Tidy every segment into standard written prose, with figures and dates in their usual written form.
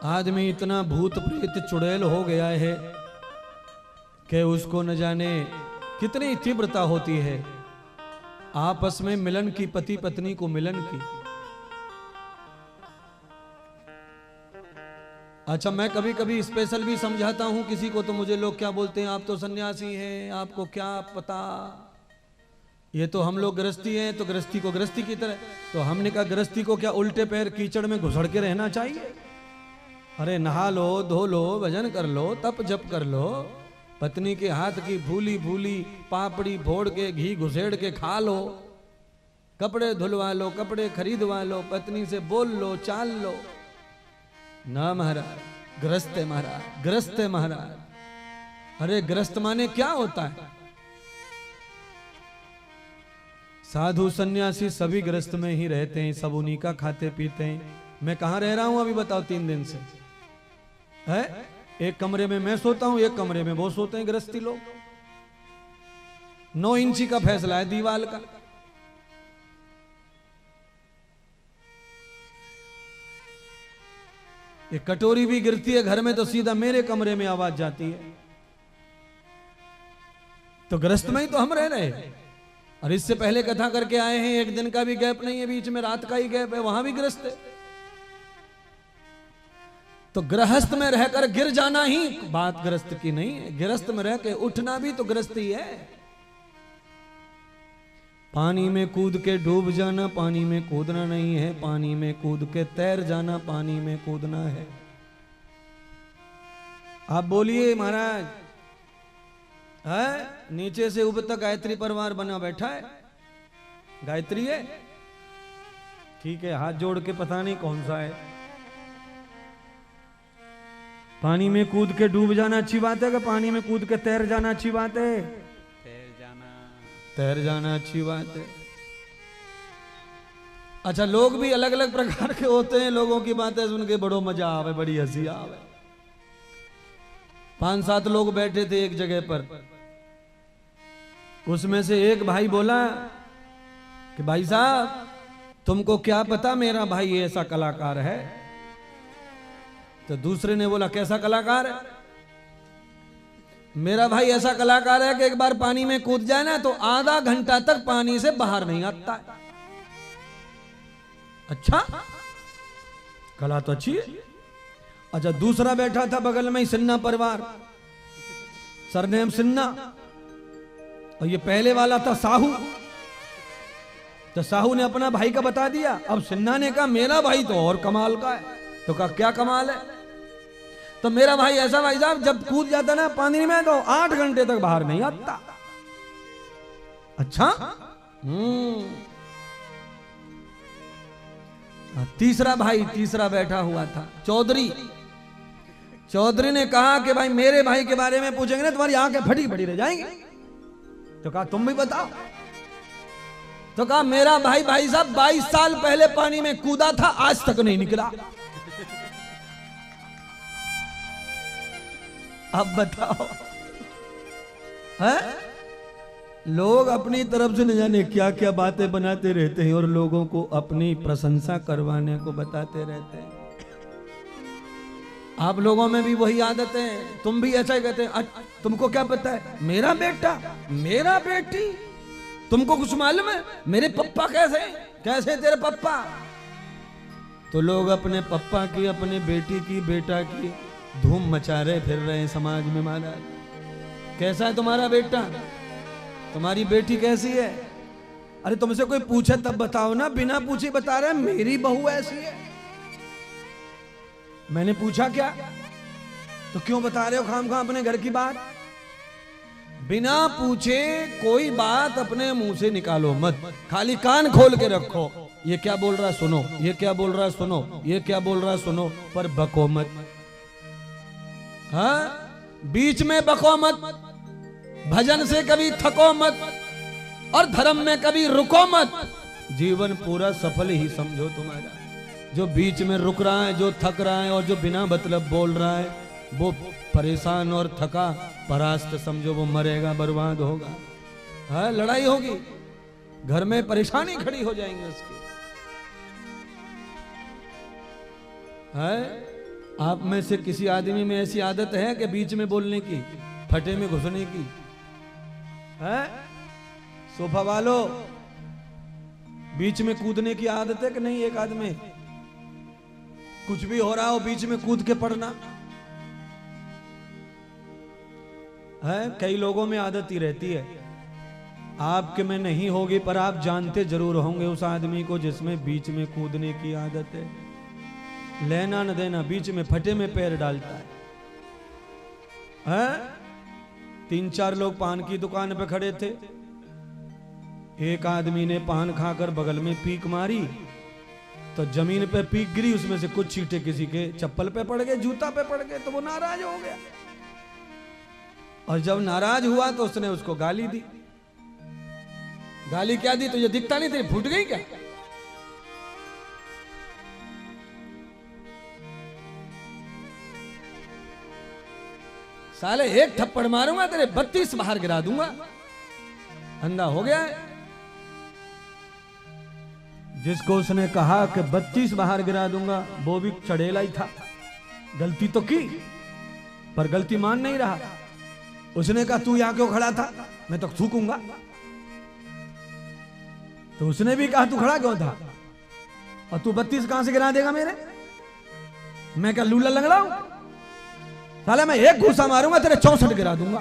आदमी इतना भूत प्रेत चुड़ैल हो गया है कि उसको न जाने कितनी तीव्रता होती है आपस में मिलन की, पति पत्नी को मिलन की। अच्छा, मैं कभी कभी स्पेशल भी समझाता हूं किसी को, तो मुझे लोग क्या बोलते हैं, आप तो सन्यासी हैं, आपको क्या पता, ये तो हम लोग गृहस्थी हैं, तो गृहस्थी को गृहस्थी की तरह। तो हमने कहा गृहस्थी को क्या उल्टे पैर कीचड़ में घुसड़ के रहना चाहिए? अरे नहा लो, धो लो, भजन कर लो, तप जप कर लो, पत्नी के हाथ की भूली भूली पापड़ी फोड़ के घी घुसेड़ के खा लो, कपड़े धुलवा लो, कपड़े खरीदवा लो, पत्नी से बोल लो, चाल लो। ना महाराज, गृहस्थ है महाराज, गृहस्थ है महाराज। अरे गृहस्थ माने क्या होता है? साधु सन्यासी सभी गृहस्थ में ही रहते हैं, सब उन्हीं का खाते पीते हैं। मैं कहां रह रहा हूं अभी बताओ? 3 दिन से है, एक कमरे में मैं सोता हूं, एक कमरे में वो सोते हैं गृहस्थी लोग। 9 इंची का फैसला है दीवाल का। एक कटोरी भी गिरती है घर में तो सीधा मेरे कमरे में आवाज जाती है। तो गृहस्थ में ही तो हम रह रहे हैं। और इससे पहले कथा करके आए हैं, एक दिन का भी गैप नहीं है, बीच में रात का ही गैप है, वहां भी गृहस्थ है। तो गृहस्थ में रहकर गिर जाना ही बात गृहस्थ की नहीं है, गृहस्थ में रह के उठना भी तो गृहस्थी है। पानी में कूद के डूब जाना पानी में कूदना नहीं है, पानी में कूद के तैर जाना पानी में कूदना है। आप बोलिए महाराज, है नीचे से ऊपर तक गायत्री परिवार बना बैठा है, गायत्री है, ठीक है, हाथ जोड़ के पता नहीं कौन सा है। पानी में कूद के डूब जाना अच्छी बात है कि पानी में कूद के तैर जाना अच्छी बात है? तैर जाना अच्छी बात है। अच्छा, लोग भी अलग अलग प्रकार के होते हैं, लोगों की बातें सुन के बड़ो मजा आवे, बड़ी हंसी आवे। 5-7 लोग बैठे थे एक जगह पर, उसमें से एक भाई बोला कि भाई साहब तुमको क्या पता मेरा भाई ऐसा कलाकार है? तो दूसरे ने बोला कैसा कलाकार है? मेरा भाई ऐसा कलाकार है कि एक बार पानी में कूद जाए ना तो आधा घंटा तक पानी से बाहर नहीं आता है। अच्छा, कला तो अच्छी है। अच्छा, दूसरा बैठा था बगल में ही, सिन्हा परिवार, सरनेम सिन्हा, और ये पहले वाला था साहू। तो साहू ने अपना भाई का बता दिया, अब सिन्हा ने कहा मेरा भाई तो और कमाल का है। तो कहा क्या कमाल है? तो मेरा भाई ऐसा भाई साहब जब कूद जाता ना पानी में तो 8 घंटे तक बाहर नहीं आता। अच्छा, तीसरा भाई, तीसरा बैठा हुआ था चौधरी। चौधरी ने कहा कि भाई मेरे भाई के बारे में पूछेंगे ना तुम्हारी आंखें फटी फटी रह जाएंगी। तो कहा तुम भी बताओ। तो कहा मेरा भाई भाई साहब 22 साल पहले पानी में कूदा था, आज तक नहीं निकला। अब बताओ, है? लोग अपनी तरफ से न जाने क्या क्या बातें बनाते रहते हैं और लोगों को अपनी प्रशंसा करवाने को बताते रहते हैं। आप लोगों में भी वही आदत है, तुम भी ऐसा ही कहते हैं, तुमको क्या पता है मेरा बेटा, मेरा बेटी, तुमको कुछ मालूम है मेरे पप्पा कैसे, कैसे तेरे पप्पा? तो लोग अपने पप्पा की, अपने बेटी की, बेटा की धूम मचा रहे फिर रहे हैं समाज में। महाराज कैसा है तुम्हारा बेटा, तुम्हारी बेटी कैसी है? अरे तुमसे कोई पूछे तब बताओ ना, बिना पूछे बता रहे मेरी बहू ऐसी है। मैंने पूछा क्या? तो क्यों बता रहे हो खामखा अपने घर की बात? बिना पूछे कोई बात अपने मुंह से निकालो मत, खाली कान खोल के रखो। ये क्या बोल रहा है सुनो, ये क्या बोल रहा है सुनो, ये क्या बोल रहा है सुनो, पर बको मत। हाँ, बीच में बको मत, भजन से कभी थको मत और धर्म में कभी रुको मत। जीवन पूरा सफल ही समझो तुम्हारा। जो बीच में रुक रहा है, जो थक रहा है और जो बिना मतलब बोल रहा है, वो परेशान और थका परास्त समझो, वो मरेगा, बर्बाद होगा। हाँ, लड़ाई होगी, घर में परेशानी खड़ी हो जाएंगी उसकी। है आप में से किसी आदमी में ऐसी आदत है कि बीच में बोलने की, फटे में घुसने की? है सोफा वालों, बीच में कूदने की आदत है कि नहीं? एक आदमी कुछ भी हो रहा हो बीच में कूद के पड़ना है। कई लोगों में आदत ही रहती है, आपके में नहीं होगी पर आप जानते जरूर होंगे उस आदमी को जिसमें बीच में कूदने की आदत है। लेना न देना, बीच में फटे में पैर डालता है। 3-4 लोग पान की दुकान पे खड़े थे। एक आदमी ने पान खाकर बगल में पीक मारी तो जमीन पे पीक गिरी, उसमें से कुछ छींटे किसी के चप्पल पे पड़ गए, जूता पे पड़ गए, तो वो नाराज हो गया। और जब नाराज हुआ तो उसने उसको गाली दी। गाली क्या दी? तुझे दिखता नहीं तेरी फूट गई क्या? साले एक थप्पड़ मारूंगा तेरे 32 बाहर गिरा दूंगा। अंधा हो गया है। जिसको उसने कहा कि 32 बाहर गिरा दूंगा वो भी चढ़ेला ही था। गलती तो की पर गलती मान नहीं रहा। उसने कहा तू यहां क्यों खड़ा था, मैं तो थूकूंगा। तो उसने भी कहा तू खड़ा क्यों था, और तू 32 कहां से गिरा देगा मेरे? मैं क्या लूला लंगड़ा हूं? साला मैं एक घूसा मारूंगा तेरे 64 गिरा दूंगा,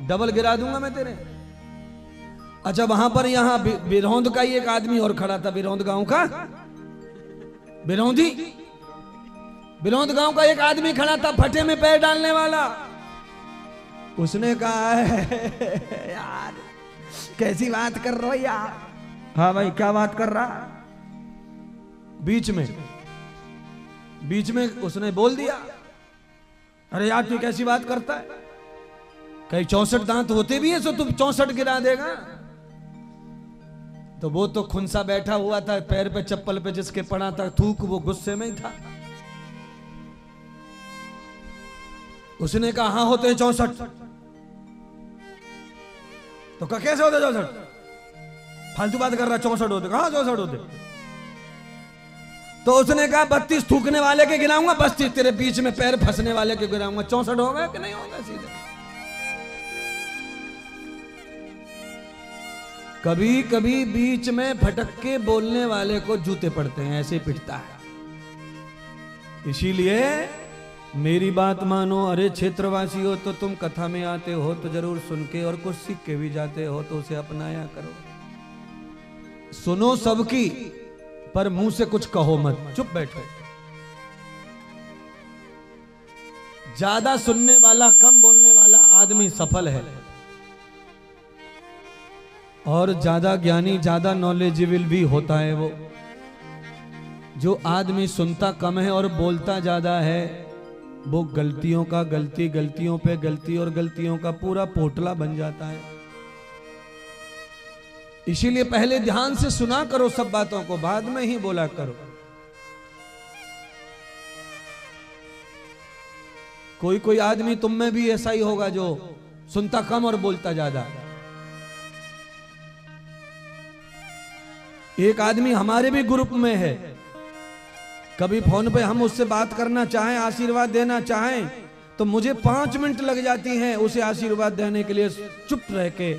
डबल गिरा दूंगा मैं तेरे। अच्छा वहां पर यहां बिरौंद का ही एक आदमी और खड़ा था, बिरौंद गांव का, बिरौंद गांव का एक आदमी खड़ा था फटे में पैर डालने वाला। उसने कहा है यार कैसी बात कर रहे हो यार। हाँ भाई क्या बात कर रहा? बीच में उसने बोल दिया, अरे यार तू कैसी बात करता है, कहीं 64 दांत होते भी है सो तू 64 गिरा देगा? तो वो तो खुनसा बैठा हुआ था, पैर पे चप्पल पे जिसके पड़ा था थूक, वो गुस्से में ही था। उसने कहा हाँ होते हैं 64। तो कहा कैसे होते 64? फालतू बात कर रहा, 64 होते। कहा 64 होते? तो उसने कहा 32 थूकने वाले के गिराऊंगा, 32 तेरे बीच में पैर फंसने वाले के गिराऊंगा। 64 होगा कि नहीं होगा? सीधे कभी कभी बीच में भटक के बोलने वाले को जूते पड़ते हैं, ऐसे पिटता है। इसीलिए मेरी बात मानो। अरे क्षेत्रवासी हो तो तुम कथा में आते हो तो जरूर सुन के और कुछ सीख के भी जाते हो, तो उसे अपनाया करो। सुनो सबकी पर मुंह से कुछ कहो मत, चुप बैठो। ज्यादा सुनने वाला कम बोलने वाला आदमी सफल है, और ज्यादा ज्ञानी ज्यादा नॉलेजेबल भी होता है वो। जो आदमी सुनता कम है और बोलता ज्यादा है वो गलतियों पे गलती और गलतियों का पूरा पोटला बन जाता है। इसीलिए पहले ध्यान से सुना करो सब बातों को, बाद में ही बोला करो। कोई कोई आदमी तुम में भी ऐसा ही होगा जो सुनता कम और बोलता ज्यादा। एक आदमी हमारे भी ग्रुप में है, कभी फोन पे हम उससे बात करना चाहें, आशीर्वाद देना चाहें तो मुझे 5 मिनट लग जाती हैं उसे आशीर्वाद देने के लिए चुप रह के,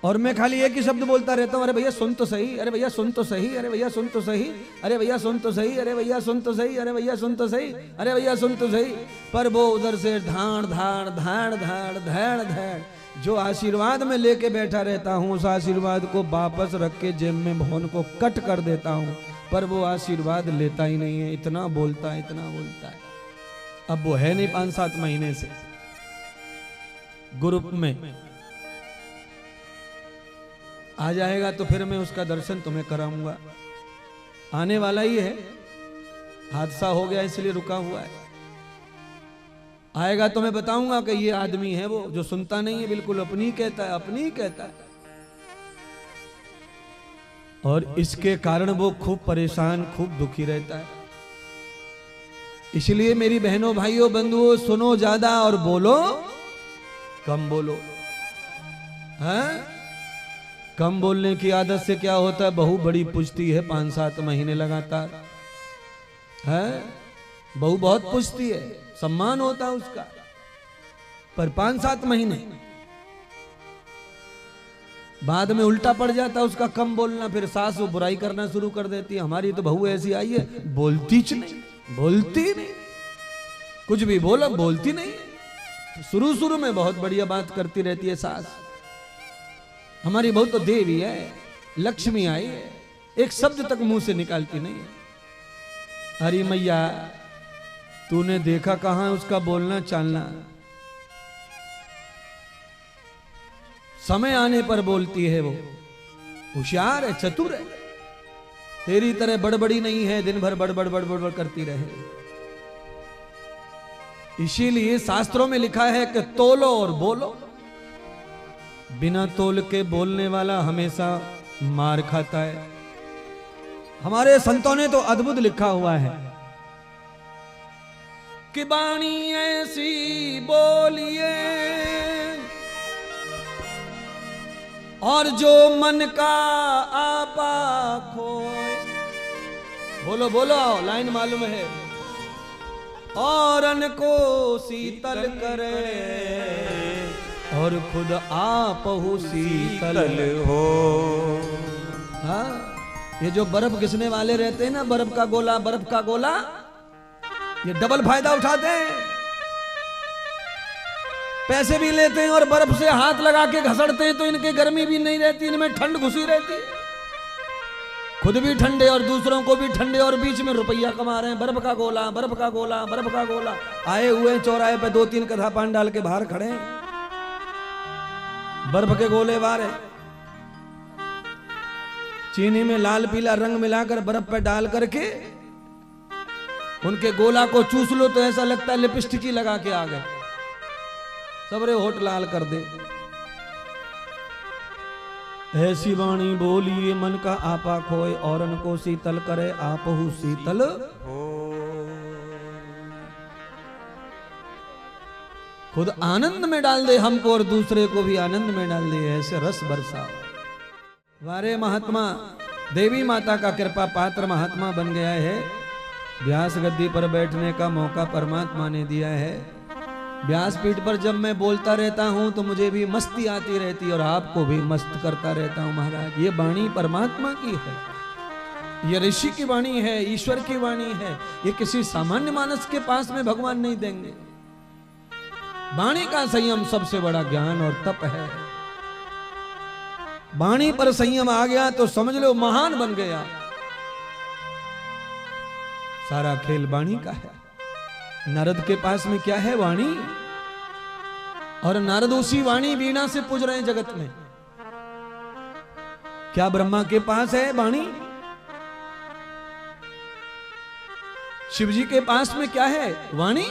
और मैं खाली एक ही शब्द बोलता रहता हूं, अरे भैया सुन तो सही, अरे भैया सुन तो सही, अरे भैया सुन तो सही, अरे भैया सुन तो सही, अरे भैया सुन तो सही, अरे भैया सुन तो सही, अरे भैया सुन तो सही। पर वो उधर से धाड़ धाड़ धाड़ धाड़ धाड़ धाड़ जो आशीर्वाद में लेके बैठा रहता हूं, उस आशीर्वाद को वापस रख के जेब में फोन को कट कर देता हूं, पर वो आशीर्वाद लेता ही नहीं है। इतना बोलता है, इतना बोलता है। अब वो है नहीं 5-7 महीने से ग्रुप में। आ जाएगा तो फिर मैं उसका दर्शन तुम्हें कराऊंगा। आने वाला ही है, हादसा हो गया इसलिए रुका हुआ है। आएगा तो मैं बताऊंगा कि ये आदमी है वो जो सुनता नहीं है, बिल्कुल अपनी कहता है, अपनी कहता है। और इसके कारण वो खूब परेशान, खूब दुखी रहता है। इसलिए मेरी बहनों भाइयों बंधुओं, सुनो ज्यादा और बोलो कम बोलो। हैं? कम बोलने की आदत से क्या होता है, बहू बड़ी पूछती है 5-7 महीने लगातार। है बहू बहुत पूछती है, सम्मान होता है उसका, पर 5-7 महीने बाद में उल्टा पड़ जाता उसका कम बोलना, फिर सास वो बुराई करना शुरू कर देती है। हमारी तो बहू ऐसी आई है, बोलती नहीं, कुछ भी बोलो बोलती नहीं। शुरू में बहुत बढ़िया बात करती रहती है सास। हमारी बहू तो देवी है, लक्ष्मी आई है, एक शब्द तक मुंह से निकालती नहीं है। अरे मैया तूने देखा कहां उसका बोलना चालना, समय आने पर बोलती है, वो होशियार है, चतुर है, तेरी तरह बड़बड़ी नहीं है, दिन भर बड़बड़ करती रहे। इसीलिए शास्त्रों में लिखा है कि तोलो और बोलो, बिना तोल के बोलने वाला हमेशा मार खाता है। हमारे संतों ने तो अद्भुत लिखा हुआ है कि बाणी ऐसी बोलिए और जो मन का आपा खोए। बोलो बोलो, लाइन मालूम है। और अन्न को शीतल करे और खुद आप हो शीतल हो। हाँ, ये जो बर्फ घिसने वाले रहते हैं ना, बर्फ का गोला, ये डबल फायदा उठाते हैं। पैसे भी लेते हैं और बर्फ से हाथ लगा के घसड़ते हैं, तो इनके गर्मी भी नहीं रहती, इनमें ठंड घुसी रहती है। खुद भी ठंडे और दूसरों को भी ठंडे, और बीच में रुपया कमा रहे हैं। बर्फ का गोला। आए हुए चौराहे पे 2-3 कथा पान डाल के बाहर खड़े हैं, बर्फ के गोले बारे। चीनी में लाल पीला रंग मिलाकर बर्फ पे डाल करके उनके गोला को चूस लो तो ऐसा लगता है लिपस्टिक ही लगा के आ गए, सबरे होठ लाल कर दे। ऐसी वाणी बोलिए मन का आपा खोए, औरन को शीतल करे आपहु शीतल हो। खुद आनंद में डाल दे हमको और दूसरे को भी आनंद में डाल दे, ऐसे रस बरसाओ। वारे महात्मा, देवी माता का कृपा पात्र महात्मा बन गया है। व्यास गद्दी पर बैठने का मौका परमात्मा ने दिया है। व्यासपीठ पर जब मैं बोलता रहता हूं तो मुझे भी मस्ती आती रहती और आपको भी मस्त करता रहता हूं महाराज। ये वाणी परमात्मा की है, ये ऋषि की वाणी है, ईश्वर की वाणी है। ये किसी सामान्य मानस के पास में भगवान नहीं देंगे। वाणी का संयम सबसे बड़ा ज्ञान और तप है। वाणी पर संयम आ गया तो समझ लो महान बन गया। सारा खेल वाणी का है। नारद के पास में क्या है? वाणी। और नारद उसी वाणी वीणा से पूज रहे हैं जगत में। क्या ब्रह्मा के पास है वाणी? शिव जी के पास में क्या है? वाणी।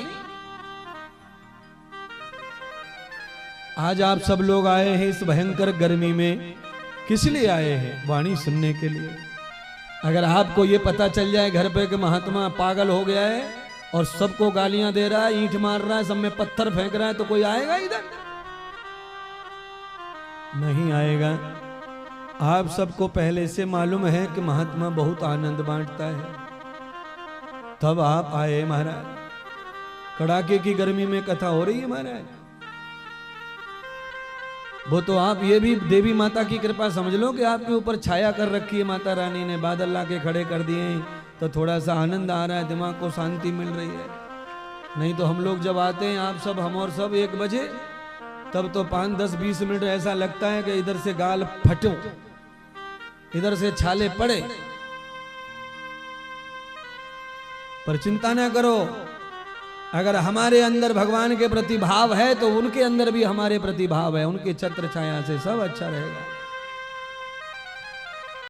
आज आप सब लोग आए हैं इस भयंकर गर्मी में, किस लिए आए हैं? वाणी सुनने के लिए। अगर आपको ये पता चल जाए घर पे कि महात्मा पागल हो गया है और सबको गालियां दे रहा है, ईंट मार रहा है, सब में पत्थर फेंक रहा है, तो कोई आएगा इधर? नहीं आएगा। आप सबको पहले से मालूम है कि महात्मा बहुत आनंद बांटता है, तब आप आए महाराज। कड़ाके की गर्मी में कथा हो रही है महाराज। वो तो आप ये भी देवी माता की कृपा समझ लो कि आपके ऊपर छाया कर रखी है माता रानी ने, बादल ला के खड़े कर दिए हैं, तो थोड़ा सा आनंद आ रहा है, दिमाग को शांति मिल रही है। नहीं तो हम लोग जब आते हैं, आप सब, हम और सब 1 बजे, तब तो 5, 10, 20 मिनट ऐसा लगता है कि इधर से गाल फटो, इधर से छाले पड़े। पर चिंता ना करो, अगर हमारे अंदर भगवान के प्रति भाव है तो उनके अंदर भी हमारे प्रति भाव है। उनके छत्र छाया से सब अच्छा रहेगा।